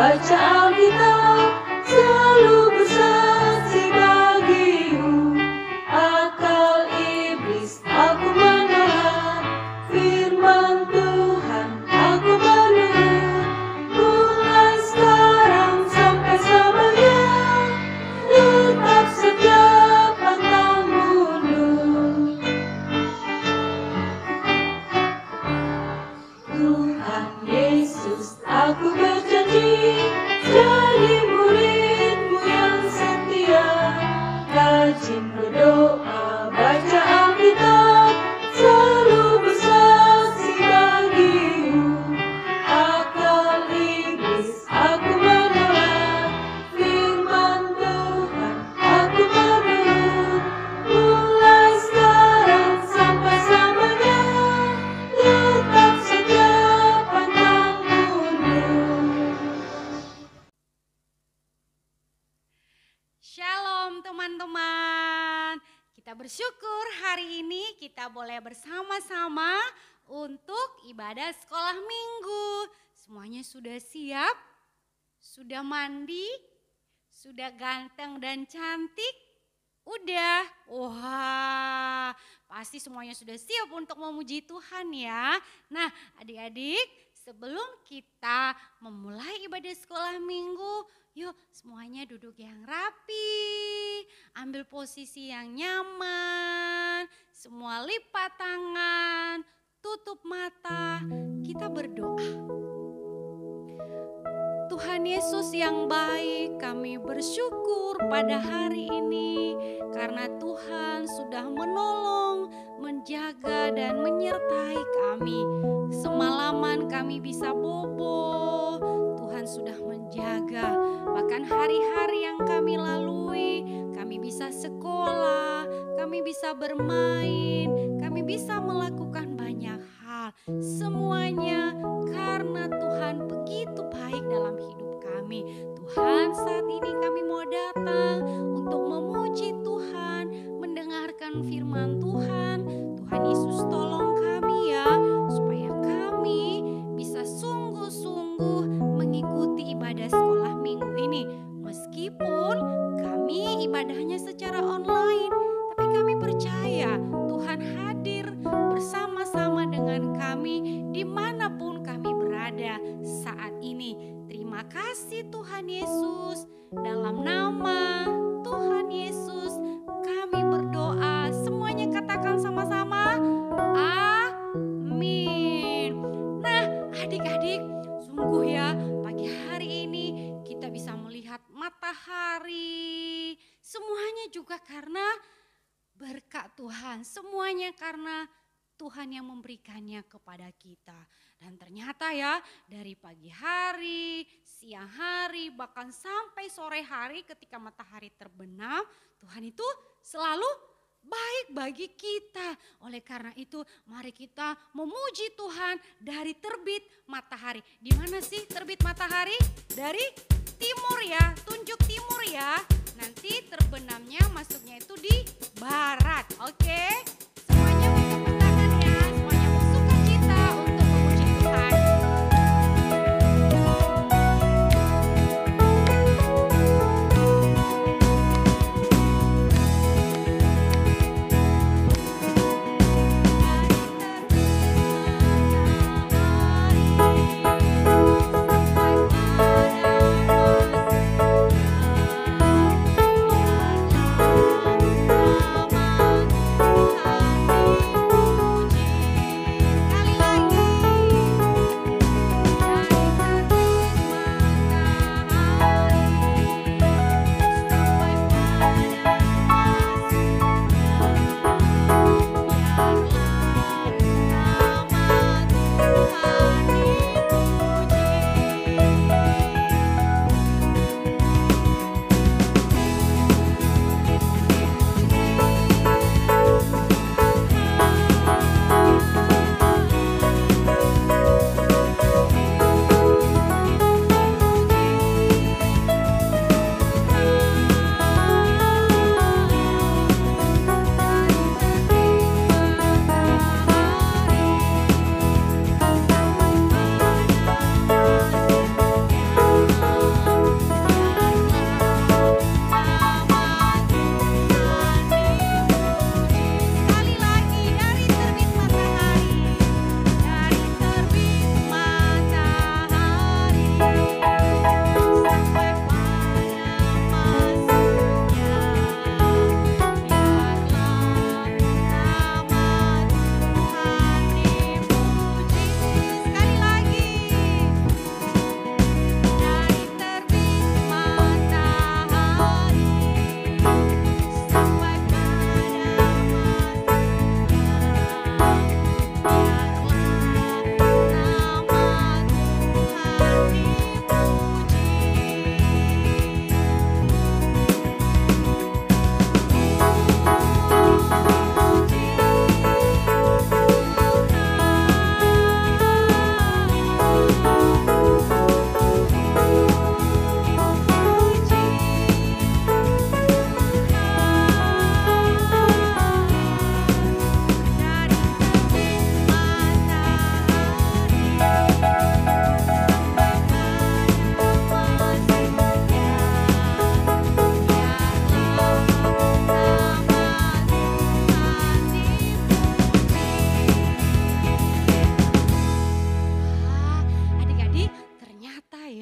baca Alkitab, selalu bersaksi bagimu. Akal iblis aku menolak, firman Tuhan aku menurut. Mulai sekarang sampai selamanya, tetap setia pantang mundur. Tuhan Yesus, aku berjanji jadi muridmu yang setia, rajin berdoa, baca Alkitab, selalu bersaksi bagimu. Akal iblis aku menolak, firman Tuhan aku menurut. Mulai sekarang sampai selamanya, tetap setia pantang mundur. Shalom teman-teman. Kita bersyukur hari ini kita boleh bersama-sama untuk ibadah sekolah minggu. Semuanya sudah siap? Sudah mandi? Sudah ganteng dan cantik? Udah? Wah, pasti semuanya sudah siap untuk memuji Tuhan ya. Nah, adik-adik, sebelum kita memulai ibadah sekolah minggu, yuk semuanya duduk yang rapi, ambil posisi yang nyaman, semua lipat tangan, tutup mata, kita berdoa. Tuhan Yesus yang baik, kami bersyukur pada hari ini karena Tuhan sudah menolong, menjaga dan menyertai kami. Semalaman kami bisa bobo, Tuhan sudah menjaga. Bahkan hari-hari yang kami lalui, kami bisa sekolah, kami bisa bermain, kami bisa melakukan banyak hal. Semuanya karena Tuhan begitu baik dalam hidup kami. Tuhan, saat ini kami mau datang untuk memuji Tuhan, mendengarkan firman Tuhan. Tuhan Yesus tolong kami ya, supaya kami bisa sungguh-sungguh mengikuti ibadah sekolah minggu ini. Meskipun kami ibadahnya secara online, tapi kami percaya Tuhan hadir bersama-sama dengan kami dimanapun kami berada saat ini. Terima kasih Tuhan Yesus. Dalam nama Tuhan Yesus kami berdoa. Semuanya katakan sama-sama, amin. Nah, adik-adik, sungguh ya, pagi hari ini kita bisa melihat matahari. Semuanya juga karena berkat Tuhan. Semuanya karena Tuhan yang memberikannya kepada kita. Dan ternyata ya, dari pagi hari, siang hari, bahkan sampai sore hari ketika matahari terbenam, Tuhan itu selalu baik bagi kita. Oleh karena itu, mari kita memuji Tuhan dari terbit matahari. Di mana sih terbit matahari? Dari timur ya, tunjuk timur ya. Nanti terbenamnya masuknya itu di barat. Oke? Semuanya bertepuk tangan ya, semuanya bersuka cita untuk memuji Tuhan. Hari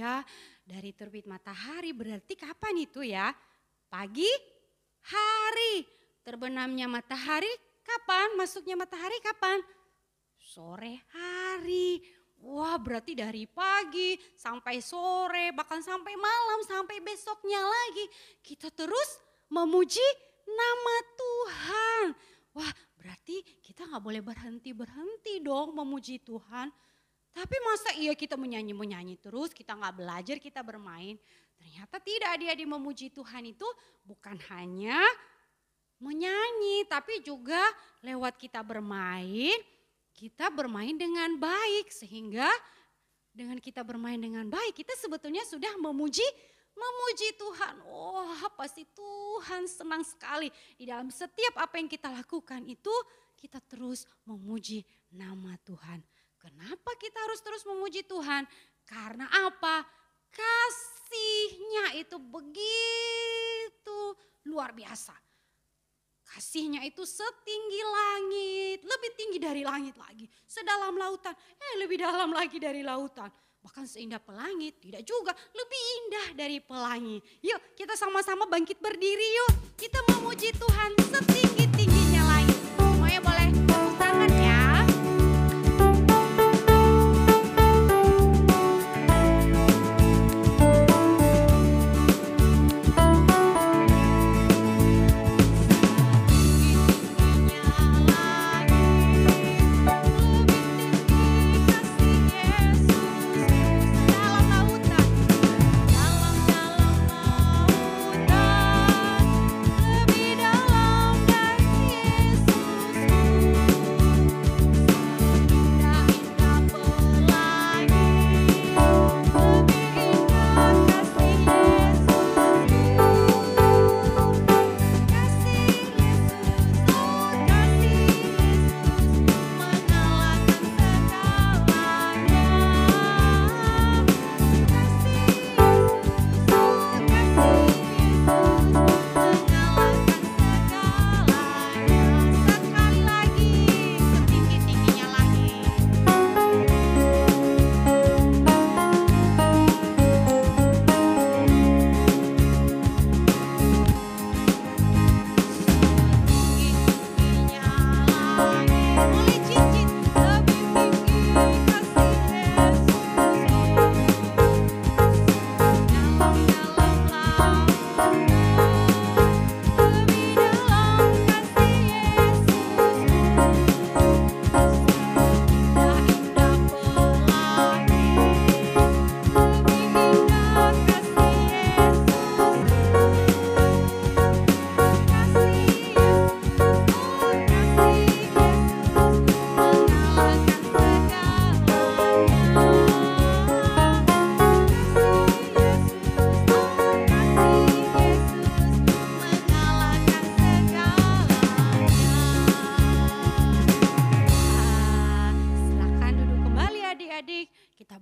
ya. Dari terbit matahari berarti kapan itu ya? Pagi hari. Terbenamnya matahari kapan? Masuknya matahari kapan? Sore hari. Wah, berarti dari pagi sampai sore, bahkan sampai malam, sampai besoknya lagi. Kita terus memuji nama Tuhan. Wah, berarti kita gak boleh berhenti-berhenti dong memuji Tuhan. Tapi masa iya kita menyanyi-menyanyi terus, kita gak belajar, kita bermain. Ternyata tidak, adik-adik, memuji Tuhan itu bukan hanya menyanyi, tapi juga lewat kita bermain dengan baik. Sehingga dengan kita bermain dengan baik, kita sebetulnya sudah memuji Tuhan. Wah, pasti Tuhan senang sekali. Di dalam setiap apa yang kita lakukan itu, kita terus memuji nama Tuhan. Kenapa kita harus terus memuji Tuhan? Karena apa? Kasih-Nya itu begitu luar biasa. Kasih-Nya itu setinggi langit, lebih tinggi dari langit lagi. Sedalam lautan, lebih dalam lagi dari lautan. Bahkan seindah pelangi, tidak juga, lebih indah dari pelangi. Yuk kita sama-sama bangkit berdiri yuk. Kita memuji Tuhan setinggi-tingginya langit. Semuanya boleh tepuk tangan ya.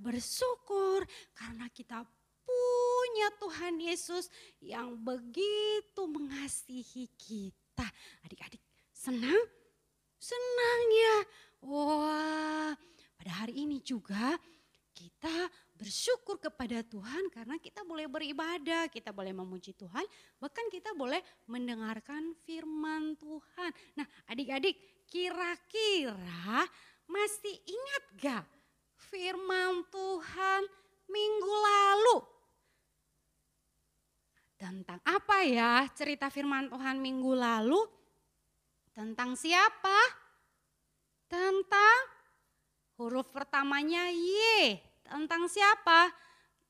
Bersyukur karena kita punya Tuhan Yesus yang begitu mengasihi kita. Adik-adik senang? Senang ya. Wah, pada hari ini juga kita bersyukur kepada Tuhan karena kita boleh beribadah, kita boleh memuji Tuhan, bahkan kita boleh mendengarkan firman Tuhan. Nah, adik-adik, kira-kira masih ingat gak firman Tuhan minggu lalu? Tentang apa ya cerita firman Tuhan minggu lalu? Tentang siapa? Tentang huruf pertamanya Y. Tentang siapa?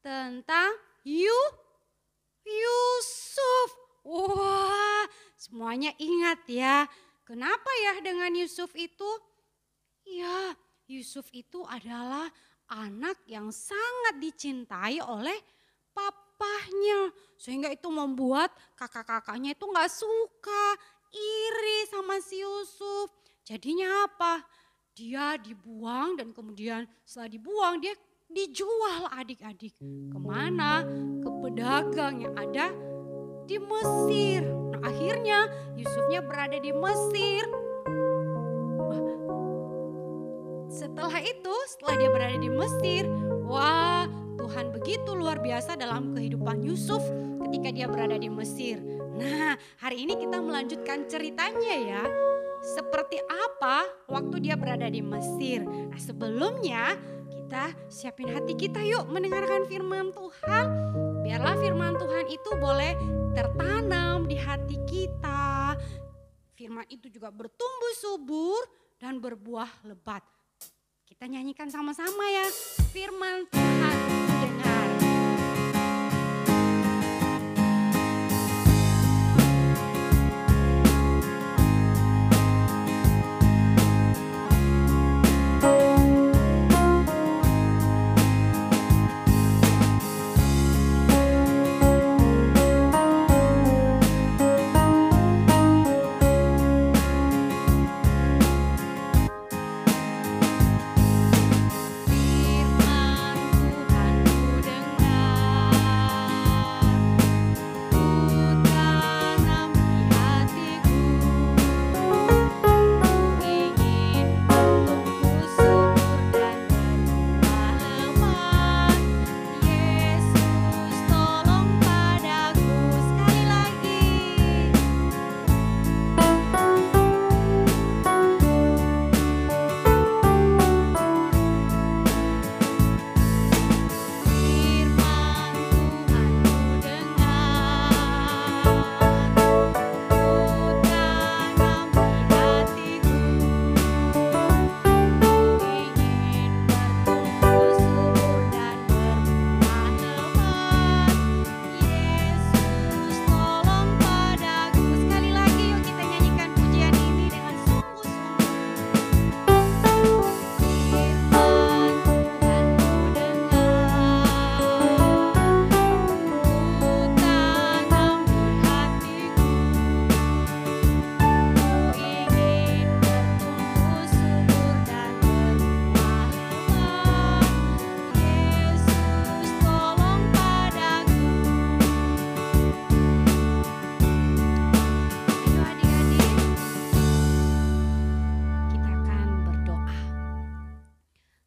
Tentang Yusuf. Wah, semuanya ingat ya. Kenapa ya dengan Yusuf itu? Ya, Yusuf itu adalah anak yang sangat dicintai oleh papahnya. Sehingga itu membuat kakak-kakaknya itu gak suka, iri sama si Yusuf. Jadinya apa? Dia dibuang dan kemudian setelah dibuang dia dijual adik-adik. Kemana? Ke pedagang yang ada di Mesir. Nah, akhirnya Yusufnya berada di Mesir. Setelah itu, setelah dia berada di Mesir, wah, Tuhan begitu begitu luar biasa dalam kehidupan Yusuf ketika dia berada di Mesir. Nah, hari ini kita melanjutkan ceritanya ya. Seperti apa waktu dia berada di Mesir. Nah, sebelumnya kita siapin hati kita yuk mendengarkan firman Tuhan. Biarlah firman Tuhan itu boleh tertanam di hati kita. Firman itu juga bertumbuh subur dan berbuah lebat. Kita nyanyikan sama-sama ya. Firman Tuhan dengar.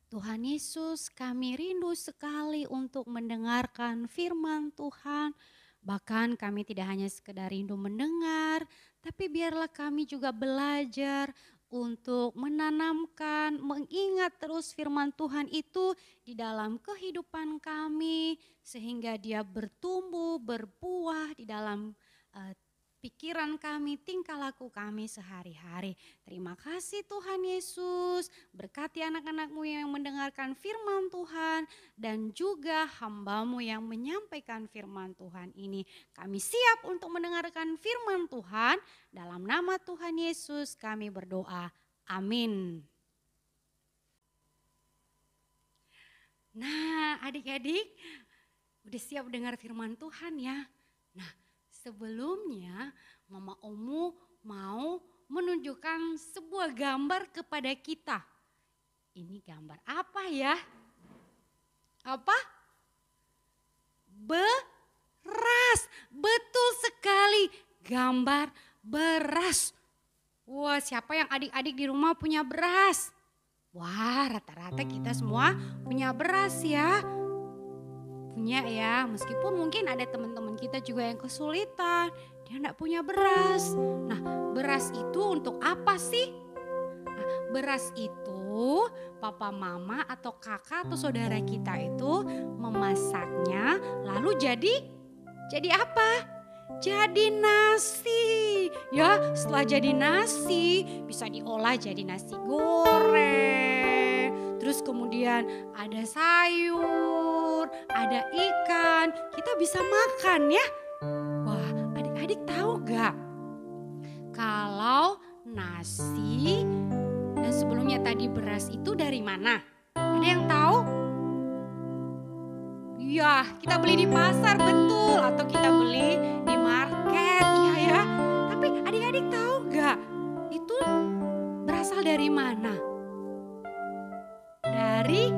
Tuhan Yesus, kami rindu sekali untuk mendengarkan firman Tuhan. Bahkan kami tidak hanya sekedar rindu mendengar, tapi biarlah kami juga belajar untuk menanamkan, mengingat terus firman Tuhan itu di dalam kehidupan kami. Sehingga dia bertumbuh, berbuah di dalam pikiran kami, tingkah laku kami sehari-hari. Terima kasih Tuhan Yesus, berkati anak-anak-Mu yang mendengarkan firman Tuhan dan juga hamba-Mu yang menyampaikan firman Tuhan ini. Kami siap untuk mendengarkan firman Tuhan, dalam nama Tuhan Yesus kami berdoa, amin. Nah adik-adik, udah siap dengar firman Tuhan ya? Nah, sebelumnya Mama Omu mau menunjukkan sebuah gambar kepada kita. Ini gambar apa ya? Apa? Beras. Betul sekali, gambar beras. Wah, siapa yang adik-adik di rumah punya beras? Wah, rata-rata kita semua punya beras ya. Punya ya, meskipun mungkin ada teman-teman kita juga yang kesulitan, dia enggak punya beras. Nah, beras itu untuk apa sih? Nah, beras itu papa mama atau kakak atau saudara kita itu memasaknya lalu jadi apa? Jadi nasi. Ya, setelah jadi nasi bisa diolah jadi nasi goreng. Terus kemudian ada sayur, ada ikan, kita bisa makan ya. Wah, adik-adik tahu gak? Kalau nasi dan sebelumnya tadi beras itu dari mana? Ada yang tahu? Ya, kita beli di pasar betul atau kita beli di market, iya ya. Tapi adik-adik tahu gak? Itu berasal dari mana? Dari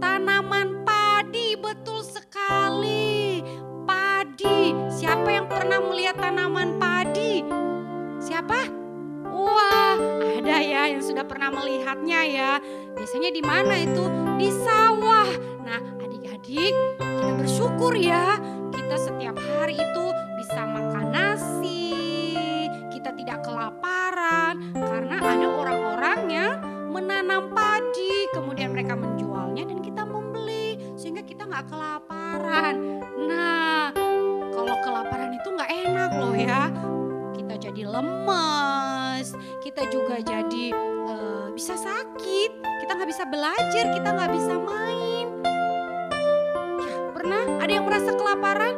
tanaman padi, betul sekali. Padi, siapa yang pernah melihat tanaman padi? Siapa? Wah, ada ya yang sudah pernah melihatnya ya. Biasanya di mana itu? Di sawah. Nah, adik-adik, kita bersyukur ya. Kita setiap hari itu bisa makan nasi, kita tidak kelaparan karena ada orang-orang yang menanam padi, kemudian mereka menjualnya dan kita membeli sehingga kita nggak kelaparan. Nah, kalau kelaparan itu nggak enak loh ya. Kita jadi lemes, kita juga jadi bisa sakit, kita nggak bisa belajar, kita nggak bisa main. Ya, pernah ada yang merasa kelaparan?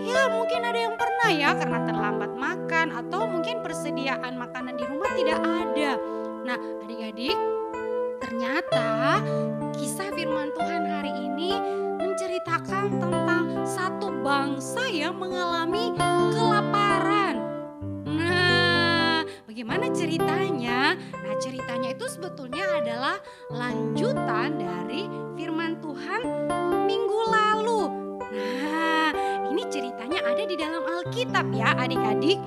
Ya, mungkin ada yang pernah ya karena terlambat makan atau mungkin persediaan makanan di rumah tidak ada. Nah, adik-adik, ternyata kisah firman Tuhan hari ini menceritakan tentang satu bangsa yang mengalami kelaparan. Nah, bagaimana ceritanya? Nah, ceritanya itu sebetulnya adalah lanjutan dari firman Tuhan minggu lalu. Nah, ini ceritanya ada di dalam Alkitab ya adik-adik.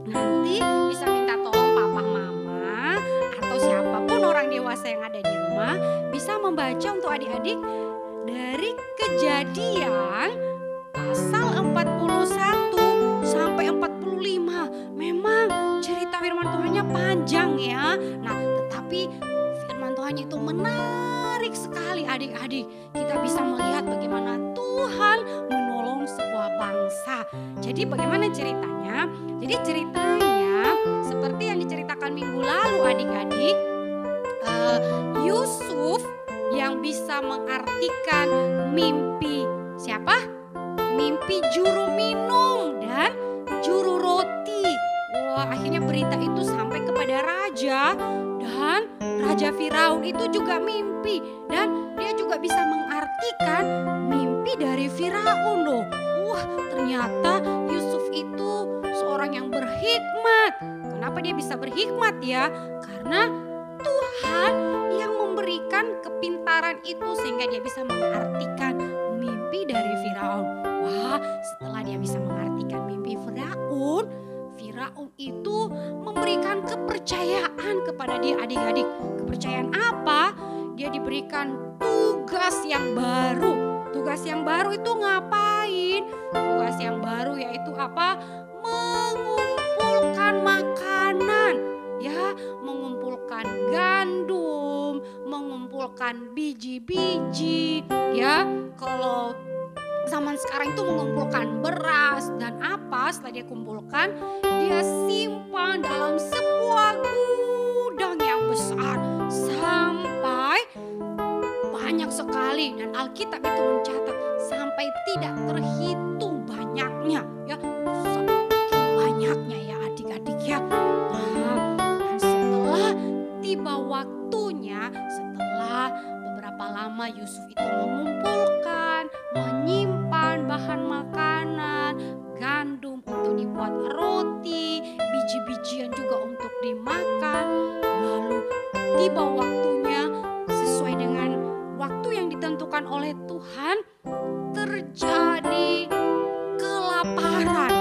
Nanti bisa minta tolong papa mama atau siapapun orang dewasa yang ada di rumah bisa membaca untuk adik-adik dari Kejadian pasal 41 sampai 45. Memang cerita firman Tuhannya panjang ya. Nah, tetapi firman Tuhan itu menarik sekali adik-adik. Kita bisa melihat bagaimana Tuhan menolong sebuah bangsa. Jadi bagaimana ceritanya? Jadi ceritanya seperti yang diceritakan minggu lalu adik-adik. Yusuf yang bisa mengartikan mimpi siapa? Mimpi juru minum dan juru roti. Wah, akhirnya berita itu sampai kepada raja dan Raja Firaun itu juga mimpi dan dia juga bisa mengartikan mimpi dari Firaun loh. Wah, ternyata Yusuf itu seorang yang berhikmat. Kenapa dia bisa berhikmat ya? Karena Tuhan yang memberikan kepintaran itu sehingga dia bisa mengartikan mimpi dari Firaun. Wah, setelah dia bisa mengartikan mimpi Firaun, Firaun itu memberikan kepercayaan kepada dia adik-adik. Kepercayaan apa? Dia diberikan tugas yang baru. Tugas yang baru itu ngapain? Tugas yang baru yaitu apa? Mengumpulkan makanan. Ya, mengumpulkan gandum, mengumpulkan biji-biji. Ya, kalau zaman sekarang itu mengumpulkan beras dan apa setelah dia kumpulkan dia simpan dalam sebuah gudang yang besar sampai banyak sekali dan Alkitab itu mencatat sampai tidak terhitung banyaknya ya, saking banyaknya ya adik-adik ya. Nah, dan setelah tiba waktunya, setelah beberapa lama Yusuf itu mengumpulkan, menyimpan bahan makanan, gandum untuk dibuat roti, biji-bijian juga untuk dimakan. Lalu tiba waktunya sesuai dengan waktu yang ditentukan oleh Tuhan, terjadi kelaparan.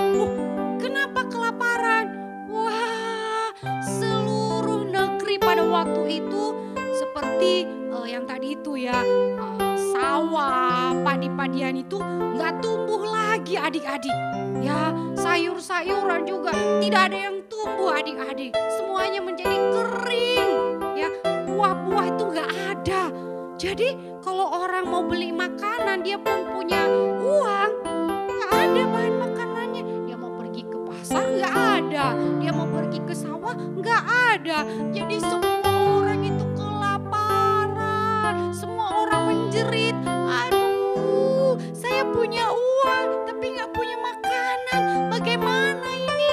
Kenapa kelaparan? Wah, seluruh negeri pada waktu itu seperti yang tadi itu ya, sawah, padi-padian itu nggak tumbuh lagi adik-adik. Ya, sayur-sayuran juga tidak ada yang tumbuh adik-adik. Semuanya menjadi kering. Ya, buah-buah itu nggak ada. Jadi kalau orang mau beli makanan dia pun punya uang, nggak ada bahan makanannya. Dia mau pergi ke pasar nggak ada. Dia mau pergi ke sawah nggak ada. Jadi semua orang itu kelaparan. Semua orang menjerit. Aduh, saya punya uang tapi nggak punya makanan. Bagaimana ini?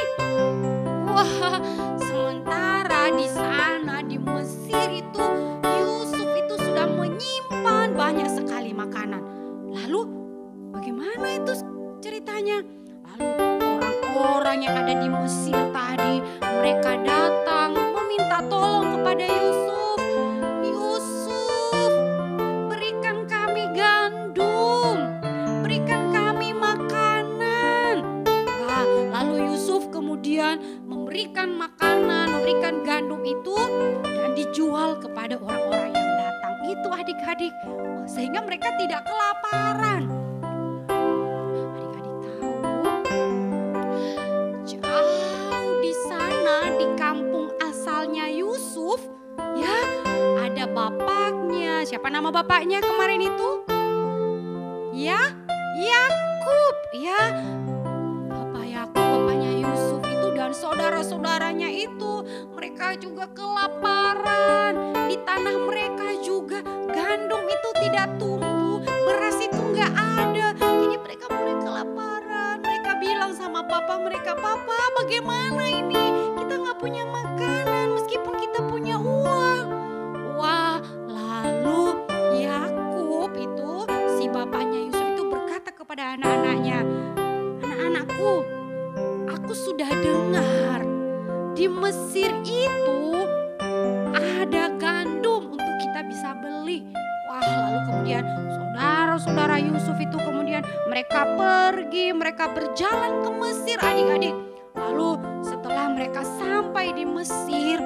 Wah, sementara di sana di Mesir itu Yusuf itu sudah menyimpan banyak sekali makanan. Lalu bagaimana itu ceritanya? Lalu orang-orang yang ada di Mesir tadi mereka datang meminta tolong kepada Yusuf. Yusuf, berikan kami gandum, berikan kami makanan. Wah, lalu Yusuf kemudian memberikan makanan, memberikan gandum itu dan dijual kepada orang-orang yang datang itu adik-adik. Sehingga mereka tidak kelaparan. nama bapaknya kemarin itu? Ya, Yakub. Ya, Bapak Yakub, bapaknya Yusuf itu dan saudara-saudaranya itu, mereka juga kelaparan. Di tanah mereka juga gandum itu tidak tumbuh, beras itu nggak ada. Jadi mereka mulai kelaparan. Mereka bilang sama papa mereka, "Papa, bagaimana ini? Kita nggak punya makanan meskipun kita punya uang." Wah, lalu Yakub itu, si bapaknya Yusuf itu berkata kepada anak-anaknya, "Anak-anakku, aku sudah dengar di Mesir itu ada gandum untuk kita bisa beli." Wah, lalu kemudian saudara-saudara Yusuf itu kemudian mereka pergi, mereka berjalan ke Mesir adik-adik. Lalu setelah mereka sampai di Mesir,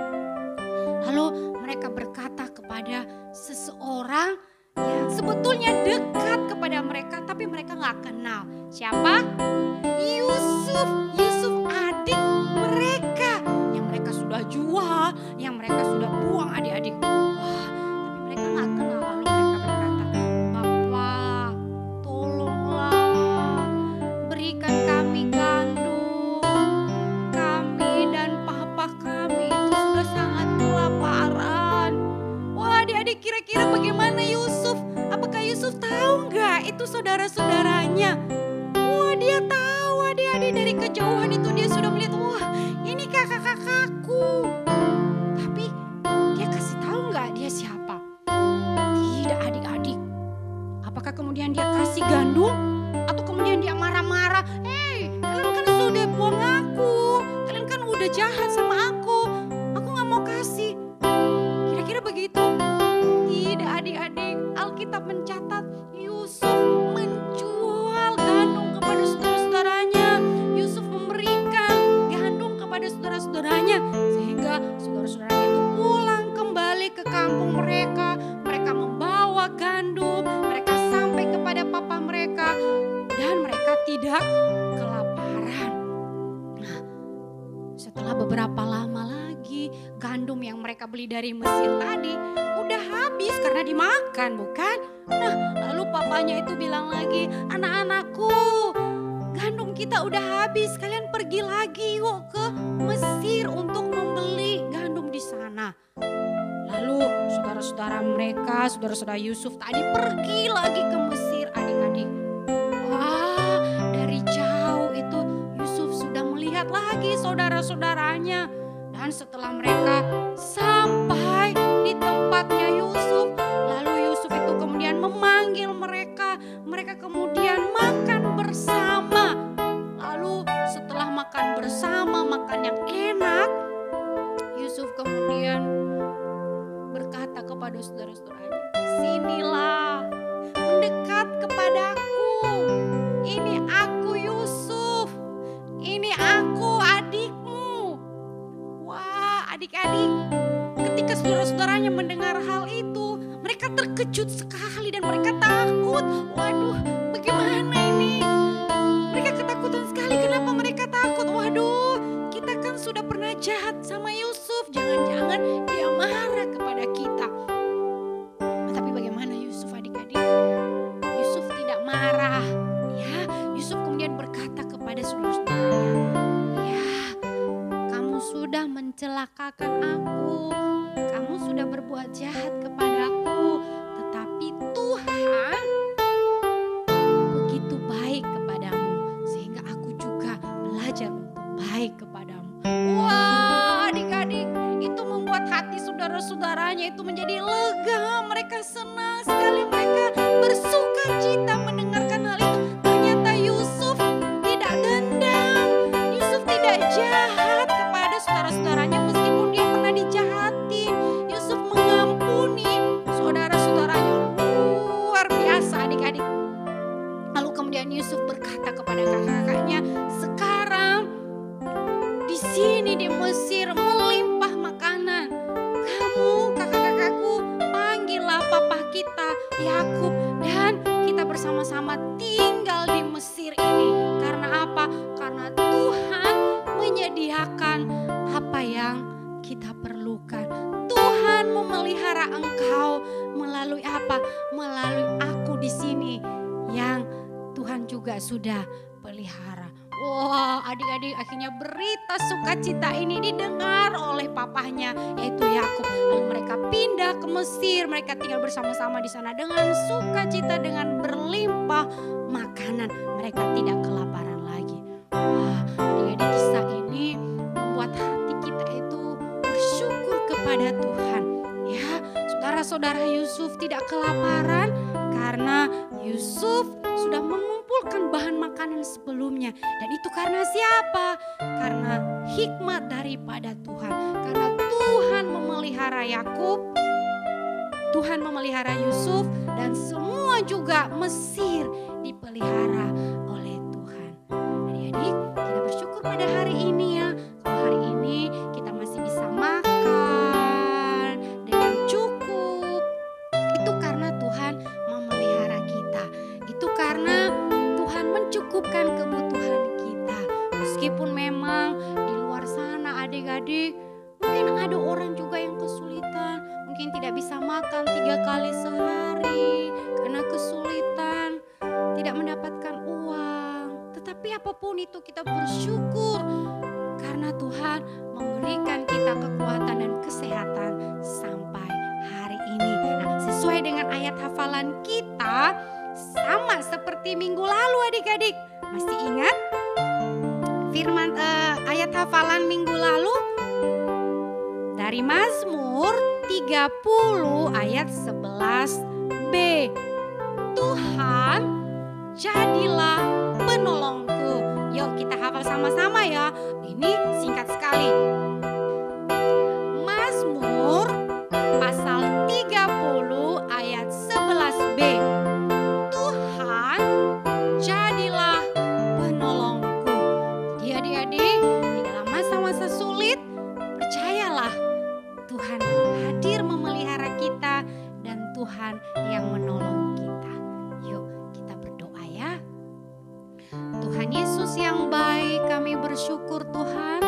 lalu mereka berkata kepada seseorang yang sebetulnya dekat kepada mereka tapi mereka nggak kenal. Siapa? Yusuf. Yusuf adik mereka yang mereka sudah jual, yang mereka sudah buang adik-adik. Wah, tapi mereka nggak kenal. Lalu mereka berkata, "Bapak, tolonglah berikan kami gandum. Kami dan papa kami itu sudah sangat kelaparan." Wah, adik-adik, kira-kira bagaimana Yusuf? Apakah Yusuf tahu nggak itu saudara-saudaranya? Wah, dia tahu adik-adik, dari kejauhan itu dia sudah melihat, wah ini kakak-kakakku. Tapi dia kasih tahu nggak dia siapa? Tidak adik-adik. Apakah kemudian dia kasih gandum? Atau kemudian dia marah-marah, "Hei, kalian kan sudah buang aku. Kalian kan udah jahat sama aku. Aku gak mau kasih." Kira-kira begitu? Tidak adik-adik. Alkitab mencatat Yusuf menjual gandum kepada saudara-saudaranya. Yusuf memberikan gandum kepada saudara-saudaranya. Sehingga saudara-saudaranya itu pulang kembali ke kampung mereka. Mereka membawa gandum. Mereka sampai kepada papa mereka. Dan mereka tidak kelaparan. Nah, setelah beberapa lama lagi, gandum yang mereka beli dari Mesir tadi udah habis karena dimakan, bukan? Nah, lalu papanya itu bilang lagi, "Anak-anakku, gandum kita udah habis. Kalian pergi lagi yuk ke Mesir untuk membeli gandum di sana." Lalu saudara-saudara mereka, saudara-saudara Yusuf tadi pergi lagi ke Mesir adik-adik. Wah, dari jauh itu Yusuf sudah melihat lagi saudara-saudaranya. Dan setelah mereka sampai di tempatnya Yusuf, lalu Yusuf itu kemudian memanggil mereka. Mereka kemudian makan bersama. Lalu setelah makan bersama, makan yang enak, Yusuf kemudian berkata kepada saudara-saudaranya, "Sinilah, mendekat kepadaku. Ini aku Yusuf. Ini aku adikmu." Wah, adik-adik, ketika saudara-saudaranya mendengar hal itu, mereka terkejut sekali dan mereka takut. Waduh, bagaimana ini? Mereka ketakutan sekali. Kenapa mereka takut? Waduh, kita kan sudah pernah jahat sama Yusuf. Jangan-jangan dia marah kepada kita. Tapi bagaimana Yusuf adik-adik? Yusuf tidak marah. Ya, Yusuf kemudian berkata kepada saudara-saudaranya, "Ya, kamu sudah mencelakakan aku. Kamu sudah berbuat jahat kepadaku. Tetapi Tuhan begitu baik kepadamu. Sehingga aku juga belajar untuk baik kepadamu." Wah, adik-adik, itu membuat hati saudara-saudaranya itu menjadi lega. Mereka senang sekali. Mereka bersuka cita mendengarkan hal itu. Ternyata Yusuf tidak dendam. Yusuf tidak jahat kepada saudara-saudaranya meskipun dia pernah dijahatin. Yusuf mengampuni saudara-saudaranya. Luar biasa adik-adik. Lalu kemudian Yusuf berkata kepada kakak-kakaknya, "Sekarang di sini di Mesir melimpah makanan. Kamu kakak-kakakku panggillah papa kita Yakub dan kita bersama-sama tinggal di Mesir ini." Karena apa? Karena Tuhan menyediakan apa yang kita perlukan. Tuhan memelihara engkau melalui melalui apa? Melalui aku di sini yang Tuhan juga sudah pelihara. Wah, adik-adik, akhirnya berita sukacita ini didengar oleh papahnya, yaitu Yakub. Lalu mereka pindah ke Mesir, mereka tinggal bersama-sama di sana dengan sukacita, dengan berlimpah makanan. Mereka tidak kelaparan lagi. Wah, adik-adik, kisah ini membuat hati kita itu bersyukur kepada Tuhan. Ya, saudara-saudara Yusuf tidak kelaparan karena Yusuf sudah mengumpulkan bahan makanan sebelumnya. Dan itu karena siapa? Karena hikmat daripada Tuhan. Karena Tuhan memelihara Yakub, Tuhan memelihara Yusuf, dan semua juga Mesir dipelihara oleh Tuhan. Adik-adik, kita bersyukur pada hari ini ya. Kalau hari ini kita masih bisa makan dengan cukup, itu karena Tuhan memelihara kita. Itu karena Tuhan mencukupkan kebutuhan kita. Meskipun memang di luar sana adik-adik, mungkin ada orang juga yang kesulitan. Mungkin tidak bisa makan 3 kali sehari karena kesulitan, tidak mendapatkan uang. Tetapi apapun itu kita bersyukur karena Tuhan memberikan kita kekuatan dan kesehatan sampai hari ini. Nah, sesuai dengan ayat hafalan kita, sama seperti minggu lalu adik-adik. Masih ingat firman ayat hafalan minggu lalu? Dari Mazmur 30 ayat 11b. Tuhan, jadilah penolongku. Yuk kita hafal sama-sama ya. Ini singkat sekali. Mazmur pasal 30 ayat 11b. Tuhan, jadilah penolongku. Jadi adik-adik, di dalam masa-masa sulit, percayalah Tuhan hadir memelihara kita dan Tuhan yang menolong kita. Yuk kita berdoa ya. Tuhan Yesus yang baik, kami bersyukur Tuhan,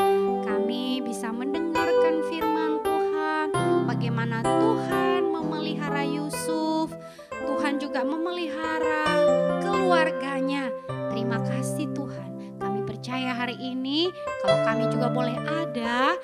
kami bisa mendengarkan firman Tuhan, bagaimana Tuhan memelihara Yusuf, Tuhan juga memelihara keluarganya. Terima kasih Tuhan, kami percaya hari ini kalau kami juga boleh ada,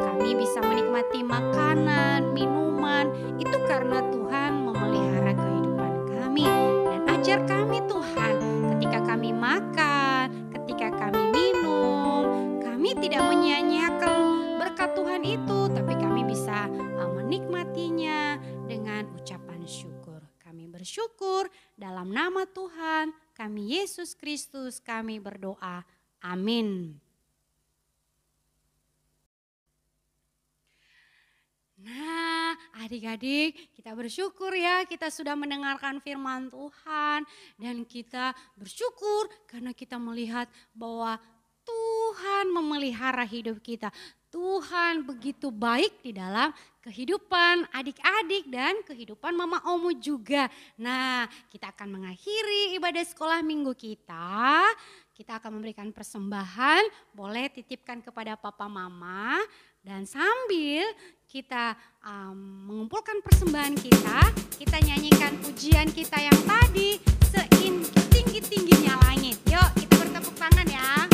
kami bisa menikmati makanan, minuman, itu karena Tuhan memelihara kehidupan kami. Dan ajar kami Tuhan, ketika kami makan, ketika kami minum, kami tidak menyia-nyiakan berkat Tuhan itu, tapi kami bisa menikmatinya dengan ucapan syukur. Kami bersyukur dalam nama Tuhan kami Yesus Kristus kami berdoa. Amin. Nah, adik-adik, kita bersyukur ya, kita sudah mendengarkan firman Tuhan dan kita bersyukur karena kita melihat bahwa Tuhan memelihara hidup kita. Tuhan begitu baik di dalam kehidupan adik-adik dan kehidupan mama omu juga. Nah, kita akan mengakhiri ibadah sekolah minggu kita. Kita akan memberikan persembahan, boleh titipkan kepada papa mama. Dan sambil kita mengumpulkan persembahan kita nyanyikan pujian kita yang tadi setinggi-tingginya langit. Yuk kita bertepuk tangan ya.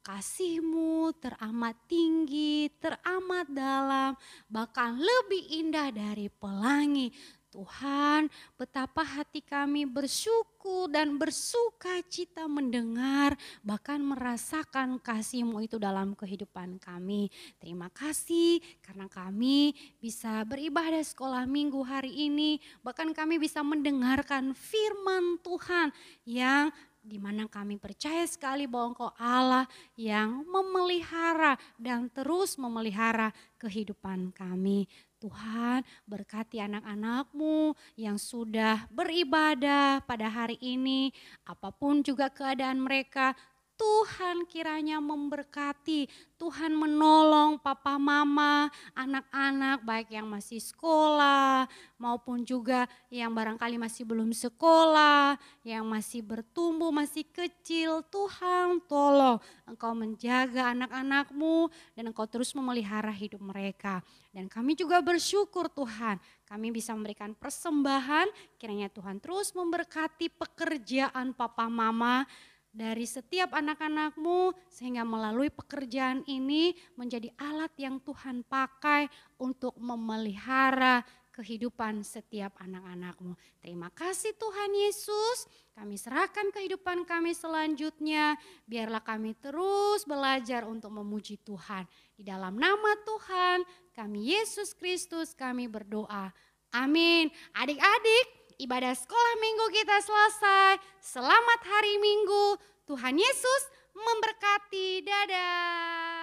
kasih-Mu teramat tinggi, teramat dalam, bahkan lebih indah dari pelangi. Tuhan, betapa hati kami bersyukur dan bersuka cita mendengar, bahkan merasakan kasih-Mu itu dalam kehidupan kami. Terima kasih karena kami bisa beribadah sekolah minggu hari ini, bahkan kami bisa mendengarkan firman Tuhan yang di mana kami percaya sekali bahwa Engkau Allah yang memelihara dan terus memelihara kehidupan kami. Tuhan, berkati anak-anak-Mu yang sudah beribadah pada hari ini, apapun juga keadaan mereka, Tuhan kiranya memberkati, Tuhan menolong papa mama, anak-anak baik yang masih sekolah maupun juga yang barangkali masih belum sekolah, yang masih bertumbuh, masih kecil. Tuhan tolong Engkau menjaga anak-anak-Mu dan Engkau terus memelihara hidup mereka. Dan kami juga bersyukur Tuhan, kami bisa memberikan persembahan, kiranya Tuhan terus memberkati pekerjaan papa mama, dari setiap anak-anak-Mu sehingga melalui pekerjaan ini menjadi alat yang Tuhan pakai untuk memelihara kehidupan setiap anak-anak-Mu. Terima kasih Tuhan Yesus, kami serahkan kehidupan kami selanjutnya, biarlah kami terus belajar untuk memuji Tuhan. Di dalam nama Tuhan kami Yesus Kristus kami berdoa, amin. Adik-adik, ibadah sekolah minggu kita selesai. Selamat hari Minggu. Tuhan Yesus memberkati. Dadah.